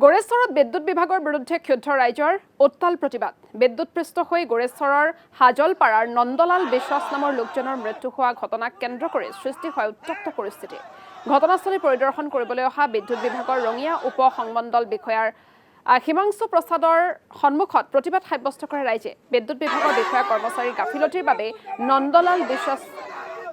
গড়েশ্বৰত বিদ্যুৎ বিভাগৰ বিৰুদ্ধে ক্ষুব্ধ ৰাইজৰ উত্তাল প্ৰতিবাদ। বিদ্যুৎপৃষ্ট হৈ গড়েশ্বৰৰ হাজলপাৰাৰ নন্দলাল বিশ্বাস নামৰ লোকজনৰ মৃত্যু হোৱা ঘটনাক কেন্দ্ৰ কৰি সৃষ্টি হয় উত্তপ্ত পৰিস্থিতি। ঘটনাস্থলী পৰিদৰ্শন কৰিবলৈ অহা বিদ্যুৎ বিভাগৰ ৰঙিয়া উপ সংমণ্ডল বিষয়াৰ হিমাংশু প্ৰসাদৰ সন্মুখত প্ৰতিবাদ সাব্যস্ত কৰে ৰাইজে। বিদ্যুৎ বিভাগৰ বিষয়া কৰ্মচাৰীৰ গাফিলতিৰ বাবে নন্দলাল বিশ্বাস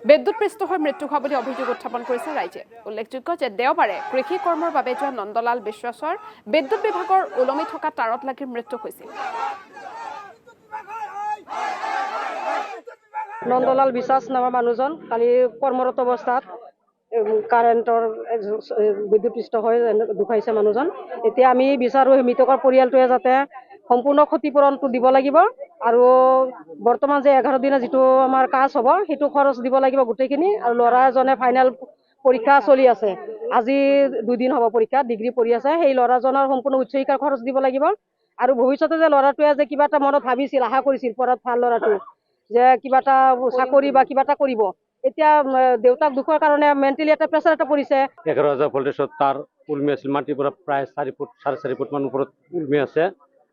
বিদ্যুৎপৃষ্ট হৈ মৃত্যু হোৱা বুলি অভিযোগ উত্থাপন কৰিছে ৰাইজে। উল্লেখযোগ্য যে দেওবাৰে কৃষি কৰ্মৰ বাবে যোৱা নন্দলাল বিশ্বাসৰ বিদ্যুৎ বিভাগৰ ওলমি থকা তাঁৰত লাগি মৃত্যু হৈছিল। নন্দলাল বিশ্বাস নামৰ মানুহজন কালি কৰ্মৰত অৱস্থাত কাৰেণ্টৰ বিদ্যুৎপৃষ্ট হৈ ঢুকাইছে মানুহজন। এতিয়া আমি বিচাৰোঁ মৃতকৰ পৰিয়ালটোৱে যাতে সম্পূৰ্ণ ক্ষতিপূৰণটো দিব লাগিব আৰু বৰ্তমান যে 11 দিনৰ যিটো আমাৰ কাজ হ'ব সেইটো খৰচ দিব লাগিব গোটেইখিনি। আৰু ল'ৰা এজনে ফাইনেল পৰীক্ষা চলি আছে, আজি 2 দিন হ'ব পৰীক্ষা, ডিগ্ৰী পঢ়ি আছে। সেই ল'ৰাজনৰ সম্পূৰ্ণ উচ্চ শিক্ষাৰ খৰচ দিব লাগিব। আৰু ভৱিষ্যতে যে ল'ৰাটোৱে যে কিবা এটা মনত ভাবিছিল, আশা কৰিছিল পঢ়াত ভাল ল'ৰাটো যে কিবা এটা চাকৰি বা কিবা এটা কৰিব, এতিয়া দেউতাক দুখৰ কাৰণে মেণ্টেলি এটা প্ৰেছাৰ এটা পৰিছে। 11,000 ভল্টেজৰ তাৰ উলমি আছিল, মাটিৰ পৰা প্ৰায় 4 ফুট 4.5 ফুট মান ওপৰত উলমি আছে।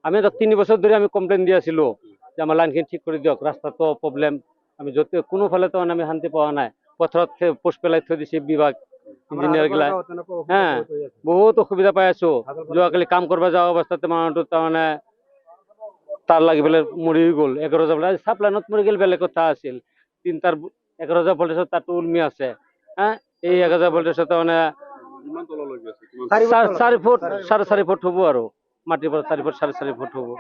আমি 3 বছৰ ধৰি আমি কমপ্লেইন দি আছিলোঁ যে আমাৰ লাইনখিনি ঠিক কৰি দিয়ক, ৰাস্তাটো প্ৰব্লেম, আমি য'তে কোনোফালে তো আমি শান্তি পোৱা নাই। পথাৰত পোষ্ট পেলাই থৈ দিছে বিভাগ ইঞ্জিনিয়াৰগিলা, বহুত অসুবিধা পাই আছোঁ। যোৱাকালি কাম কৰিব যোৱা অৱস্থাতে মানুহটো তাৰমানে তাৰ লাগি পেলাই মৰি গ'ল। 11,000 চাপ লাইনত মৰি গ'ল, বেলেগ কথা আছিল। 3 11,000 ভল্টেজৰ তাৰটো উলমি আছে। এই 1000 ভল্টেজৰ তাৰমানে 4 ফুট 4.5 ফুট হ'ব আৰু মাটিৰ পৰা 4 ফুট 4.5 ফুট হ'ব।